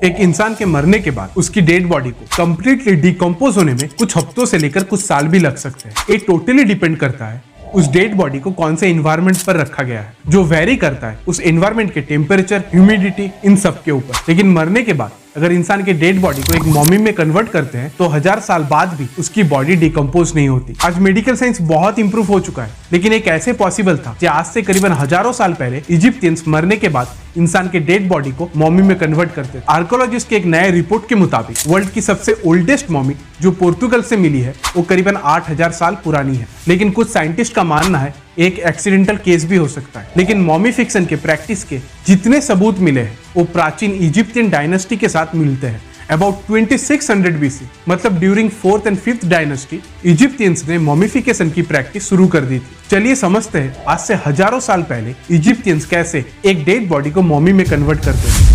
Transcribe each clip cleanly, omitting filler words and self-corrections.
एक इंसान के मरने के बाद उसकी डेड बॉडी को कंप्लीटली डिकम्पोज होने में कुछ हफ्तों से लेकर कुछ साल भी लग सकते हैं। ये टोटली डिपेंड करता है उस डेड बॉडी को कौन से एनवायरनमेंट पर रखा गया है, जो वेरी करता है उस एनवायरनमेंट के टेम्परेचर, ह्यूमिडिटी, इन सब के ऊपर। लेकिन मरने के बाद अगर इंसान के डेड बॉडी को एक मॉमी में कन्वर्ट करते हैं तो 1000 साल बाद भी उसकी बॉडी डिकम्पोज नहीं होती। आज मेडिकल साइंस बहुत इंप्रूव हो चुका है, लेकिन एक ऐसे पॉसिबल था कि आज से करीबन हजारों साल पहले इजिप्टियंस मरने के बाद इंसान के डेड बॉडी को मॉमी में कन्वर्ट करते थे। आर्कोलॉजिस्ट के एक नए रिपोर्ट के मुताबिक वर्ल्ड की सबसे ओल्डेस्ट मॉमी जो पोर्तुगल से मिली है वो करीबन 8000 साल पुरानी है। लेकिन कुछ साइंटिस्ट का मानना है एक एक्सीडेंटल केस भी हो सकता है। लेकिन मॉमिफिकेशन के प्रैक्टिस के जितने सबूत मिले हैं वो प्राचीन इजिप्टियन डायनेस्टी के साथ मिलते हैं। अबाउट 2600 BC, मतलब during 4th and 5th dynasty, Egyptians ने मॉमिफिकेशन की प्रैक्टिस शुरू कर दी थी। चलिए समझते हैं आज से हजारों साल पहले इजिप्टियंस कैसे एक डेड बॉडी को मॉमी में कन्वर्ट करते हैं।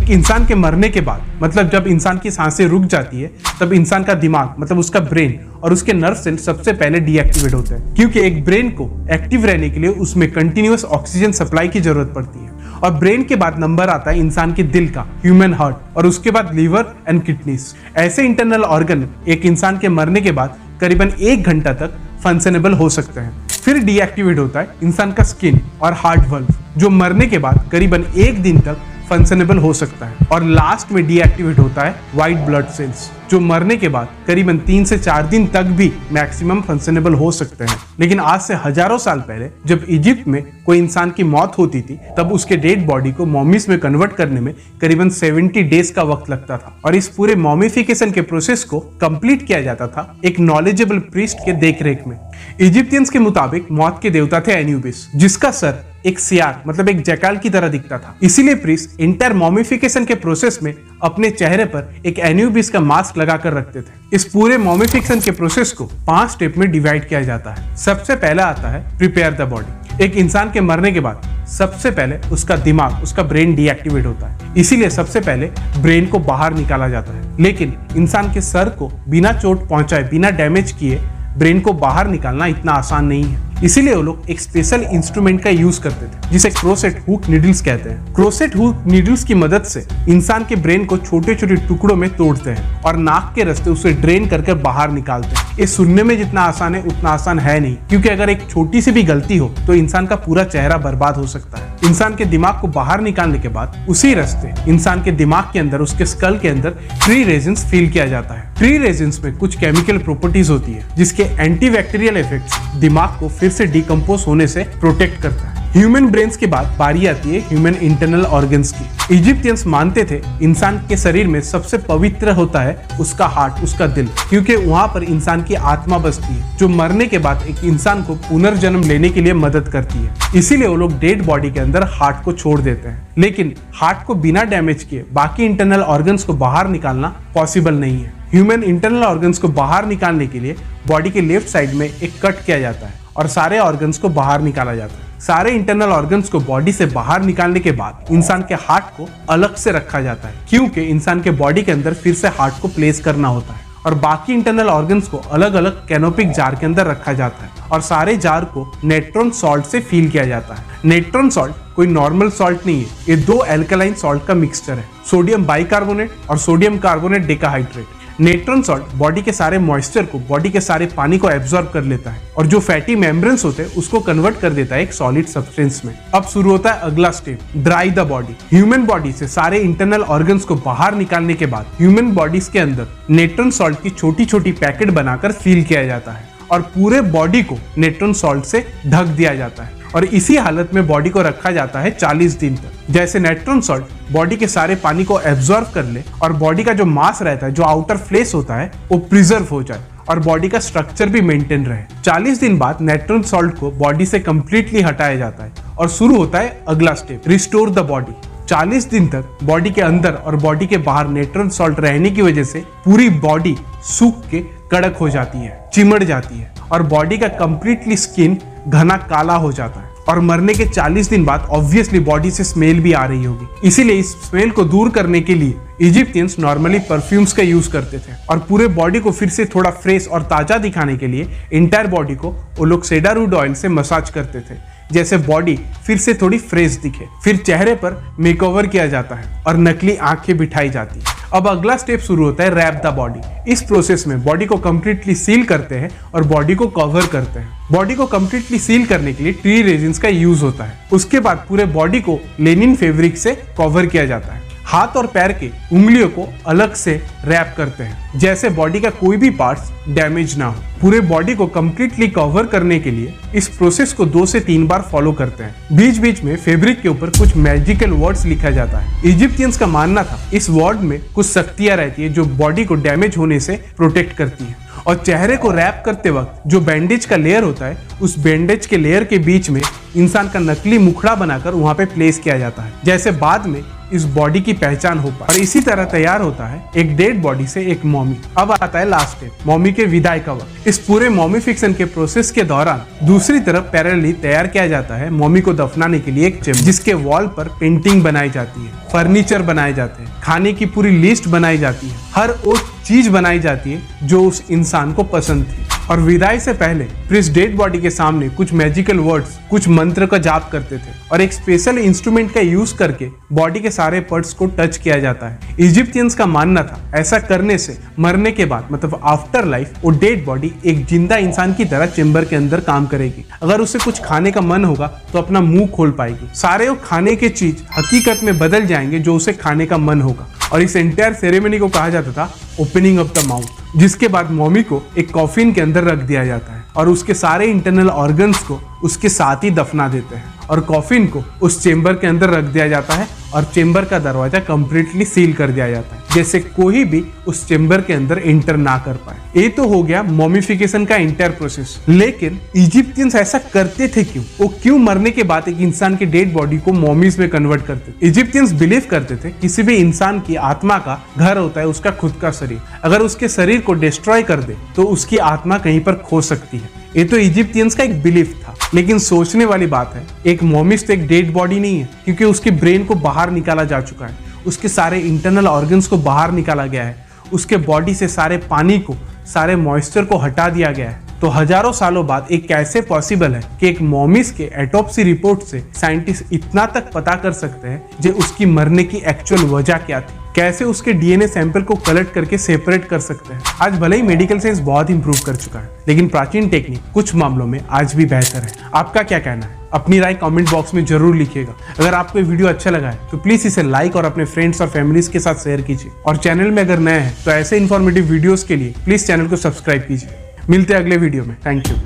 इंसान के मरने के बाद, मतलब जब इंसान की सांसें रुक जाती है, तब इंसान का दिमाग, मतलब उसका ब्रेन और उसके नर्व सेल सबसे पहले डीएक्टिवेट होते हैं, क्योंकि एक ब्रेन को एक्टिव रहने के लिए उसमें कंटिन्यूअस ऑक्सीजन सप्लाई की जरूरत पड़ती है। और ब्रेन के बाद नंबर आता है इंसान के दिल का, ह्यूमन हार्ट, और उसके बाद लीवर एंड किडनीज। ऐसे इंटरनल ऑर्गन एक इंसान के मरने के बाद करीबन 1 घंटा तक फंक्शनेबल हो सकते हैं। फिर डीएक्टिवेट होता है इंसान का स्किन और हार्ट वल्व, जो मरने के बाद करीबन 1 दिन तक फंक्शनेबल हो सकता है। और लास्ट में डीएक्टिवेट होता है व्हाइट ब्लड सेल्स, जो मरने के बाद करीबन 3 से 4 दिन तक भी मैक्सिमम फंक्शनेबल हो सकते हैं। लेकिन आज से हजारों साल पहले जब इजिप्ट में कोई इंसान की मौत होती थी, तब उसके डेड बॉडी को मॉमीज में कन्वर्ट करने में करीबन 70 डेज का वक्त लगता था। और इस पूरे मॉमिफिकेशन के प्रोसेस को कंप्लीट किया जाता था एक नॉलेजेबल प्रीस्ट के देखरेख में। इजिप्टियंस के मुताबिक मौत के देवता थे एन्यूबिस, जिसका सर एक सियार, मतलब एक जैकाल की तरह दिखता था। इसीलिए प्रीस्ट इंटर मॉमिफिकेशन के प्रोसेस में अपने चेहरे पर एक एन्यूबिस का मास्क लगाकर रखते थे। इस पूरे मॉमिफिकेशन के प्रोसेस को 5 स्टेप में डिवाइड किया जाता है। सबसे पहला आता है प्रिपेयर द बॉडी। एक इंसान के मरने के बाद सबसे पहले उसका दिमाग, उसका ब्रेन डीएक्टिवेट होता है, इसीलिए सबसे पहले ब्रेन को बाहर निकाला जाता है। लेकिन इंसान के सर को बिना चोट पहुंचाए, बिना डैमेज किए ब्रेन को बाहर निकालना इतना आसान नहीं है। इसीलिए वो लोग एक स्पेशल इंस्ट्रूमेंट का यूज करते थे, जिसे क्रोसेट हुक नीडल्स कहते हैं। क्रोसेट हुक नीडल्स की मदद से इंसान के ब्रेन को छोटे छोटे टुकड़ों में तोड़ते हैं और नाक के रास्ते उसे ड्रेन करके बाहर निकालते हैं। ये सुनने में जितना आसान है उतना आसान है नहीं, क्योंकि अगर एक छोटी सी भी गलती हो तो इंसान का पूरा चेहरा बर्बाद हो सकता है। इंसान के दिमाग को बाहर निकालने के बाद उसी रास्ते इंसान के दिमाग के अंदर, उसके स्कल के अंदर ट्री रेजिन्स फील किया जाता है। ट्री रेजिन्स में कुछ केमिकल प्रॉपर्टीज होती है जिसके एंटीबैक्टीरियल इफेक्ट्स दिमाग को फिर से डिकम्पोज होने से प्रोटेक्ट करता है। ह्यूमन ब्रेन्स के बाद बारी आती है ह्यूमन इंटरनल ऑर्गन्स की। इजिप्टियंस मानते थे इंसान के शरीर में सबसे पवित्र होता है उसका हार्ट, उसका दिल, क्योंकि वहां पर इंसान की आत्मा बसती है, जो मरने के बाद एक इंसान को पुनर्जन्म लेने के लिए मदद करती है। इसीलिए वो लोग डेड बॉडी के अंदर हार्ट को छोड़ देते हैं। लेकिन हार्ट को बिना डैमेज किए बाकी इंटरनल ऑर्गन्स को बाहर निकालना पॉसिबल नहीं है। ह्यूमन इंटरनल ऑर्गन्स को बाहर निकालने के लिए बॉडी के लेफ्ट साइड में एक कट किया जाता है और सारे ऑर्गन्स को बाहर निकाला जाता है। सारे इंटरनल ऑर्गन्स को बॉडी से बाहर निकालने के बाद इंसान के हार्ट को अलग से रखा जाता है, क्योंकि इंसान के बॉडी के अंदर फिर से हार्ट को प्लेस करना होता है। और बाकी इंटरनल ऑर्गन्स को अलग अलग कैनोपिक जार के अंदर रखा जाता है और सारे जार को नेट्रॉन सॉल्ट से फिल किया जाता है। नेट्रॉन सॉल्ट कोई नॉर्मल सॉल्ट नहीं है, ये 2 एल्कलाइन सॉल्ट का मिक्सचर है, सोडियम बाइकार्बोनेट और sodium carbonate decahydrate. Natron salt body के सारे मॉइस्चर को, बॉडी के सारे पानी को एब्जॉर्ब कर लेता है और जो फैटी मेम्ब्रेन्स होते हैं उसको कन्वर्ट कर देता है एक सॉलिड सब्सटेंस में। अब शुरू होता है अगला step, dry the body. Human body से सारे इंटरनल ऑर्गन्स को बाहर निकालने के बाद ह्यूमन बॉडीज के अंदर नेट्रॉन सॉल्ट की छोटी छोटी पैकेट बनाकर सील किया जाता है और पूरे बॉडी को नेट्रॉन सॉल्ट से ढक दिया जाता है और इसी हालत में बॉडी को रखा जाता है 40 दिन तक। जैसे नेट्रॉन सॉल्ट बॉडी के सारे पानी को एब्जॉर्ब कर ले और बॉडी का जो मास रहता है, जो आउटर फ्लेश होता है, वो प्रिजर्व हो जाए और बॉडी का स्ट्रक्चर भी मेंटेन रहे। 40 दिन बाद नेट्रॉन सॉल्ट को बॉडी से कंप्लीटली हटाया जाता है और शुरू होता है अगला स्टेप, रिस्टोर द बॉडी। 40 दिन तक बॉडी के अंदर और बॉडी के बाहर नेट्रॉन सॉल्ट रहने की वजह से पूरी बॉडी सूख के कड़क हो जाती है, चिमड़ जाती है और बॉडी का कंप्लीटली स्किन घना काला हो जाता है। और मरने के 40 दिन बाद ऑब्वियसली बॉडी से स्मेल भी आ रही होगी। इसीलिए इस स्मेल को दूर करने के लिए इजिप्शियंस नॉर्मली परफ्यूम्स का यूज करते थे और पूरे बॉडी को फिर से थोड़ा फ्रेश और ताजा दिखाने के लिए इंटायर बॉडी को वो लोग सेडारवुड ऑयल से मसाज करते थे, जैसे बॉडी फिर से थोड़ी फ्रेश दिखे। फिर चेहरे पर मेकओवर किया जाता है और नकली आंखें बिठाई जाती है। अब अगला स्टेप शुरू होता है रैप द बॉडी। इस प्रोसेस में बॉडी को कंप्लीटली सील करते हैं और बॉडी को कवर करते हैं। बॉडी को कंप्लीटली सील करने के लिए ट्री रेजिन्स का यूज होता है। उसके बाद पूरे बॉडी को लेनिन फैब्रिक से कवर किया जाता है। हाथ और पैर के उंगलियों को अलग से रैप करते हैं, जैसे बॉडी का कोई भी पार्ट्स डैमेज ना हो। पूरे बॉडी को कंप्लीटली कवर करने के लिए इस प्रोसेस को 2 से 3 बार फॉलो करते हैं। बीच बीच में फैब्रिक के ऊपर कुछ मैजिकल वर्ड्स लिखा जाता है। इजिप्शियंस का मानना था इस वर्ड में कुछ शक्तियां रहती है जो बॉडी को डैमेज होने से प्रोटेक्ट करती है। और चेहरे को रैप करते वक्त जो बैंडेज का लेयर होता है, उस बैंडेज के लेयर के बीच में इंसान का नकली मुखड़ा बनाकर वहां पे प्लेस किया जाता है, जैसे बाद में इस बॉडी की पहचान हो पाए। और इसी तरह तैयार होता है एक डेड बॉडी से एक मॉमी। अब आता है लास्ट स्टेप, मॉमी के विदाई का वक्त। इस पूरे मॉमिफिकेशन के प्रोसेस के दौरान दूसरी तरफ पैरेलली तैयार किया जाता है मॉमी को दफनाने के लिए एक चेम्बर, जिसके वॉल पर पेंटिंग बनाई जाती है, फर्नीचर बनाए जाते हैं, खाने की पूरी लिस्ट बनाई जाती है, हर वो चीज बनाई जाती है जो उस इंसान को पसंद थी। और विदाई से पहले प्रीस्ट डेड बॉडी के सामने कुछ मैजिकल वर्ड्स, कुछ मंत्र का जाप करते थे और एक स्पेशल इंस्ट्रूमेंट का यूज करके बॉडी के सारे पार्ट्स को टच किया जाता है। इजिप्शियंस का मानना था ऐसा करने से मरने के बाद मतलब आफ्टर लाइफ वो डेड बॉडी एक जिंदा इंसान की तरह चेम्बर के अंदर काम करेगी। अगर उसे कुछ खाने का मन होगा तो अपना मुंह खोल पाएगी। सारे वो खाने के चीज हकीकत में बदल जाएंगे जो उसे खाने का मन होगा। और इस एंटायर सेरेमनी को कहा जाता था ओपनिंग ऑफ द माउथ, जिसके बाद मॉमी को एक कॉफिन के अंदर रख दिया जाता है और उसके सारे इंटरनल ऑर्गन्स को उसके साथ ही दफना देते हैं और कॉफिन को उस चेम्बर के अंदर रख दिया जाता है और चेम्बर का दरवाजा कंप्लीटली सील कर दिया जाता है, जैसे कोई भी उस चेम्बर के अंदर एंटर ना कर पाए। ये तो हो गया मॉमिफिकेशन का इंटायर प्रोसेस। लेकिन इजिप्शियंस ऐसा करते थे क्यों? वो क्यों मरने के बाद एक इंसान की डेड बॉडी को मॉमीज में कन्वर्ट करते थे? इजिप्शियंस बिलीव करते थे किसी भी इंसान की आत्मा का घर होता है उसका खुद का शरीर। अगर उसके शरीर को डिस्ट्रॉय कर दे तो उसकी आत्मा कहीं पर खो सकती है। ये तो इजिप्शियंस का एक बिलीफ था। लेकिन सोचने वाली बात है, एक मॉमिस तो एक डेड बॉडी नहीं है, क्योंकि उसके ब्रेन को बाहर निकाला जा चुका है, उसके सारे इंटरनल ऑर्गन्स को बाहर निकाला गया है, उसके बॉडी से सारे पानी को, सारे मॉइस्चर को हटा दिया गया है। तो हजारों सालों बाद एक कैसे पॉसिबल है कि एक मॉमिस के एटोप्सी रिपोर्ट से साइंटिस्ट इतना तक पता कर सकते हैं जो उसकी मरने की एक्चुअल वजह क्या थी? कैसे उसके डीएनए सैंपल को कलेक्ट करके सेपरेट कर सकते हैं? आज भले ही मेडिकल साइंस बहुत इंप्रूव कर चुका है, लेकिन प्राचीन टेक्निक कुछ मामलों में आज भी बेहतर है। आपका क्या कहना है? अपनी राय कमेंट बॉक्स में जरूर लिखिएगा। अगर आपको वीडियो अच्छा लगा है तो प्लीज इसे लाइक और अपने फ्रेंड्स और फैमिलीज के साथ शेयर कीजिए। और चैनल में अगर नए हैं तो ऐसे इन्फॉर्मेटिव वीडियोस के लिए प्लीज चैनल को सब्सक्राइब कीजिए। मिलते हैं अगले वीडियो में। Thank you.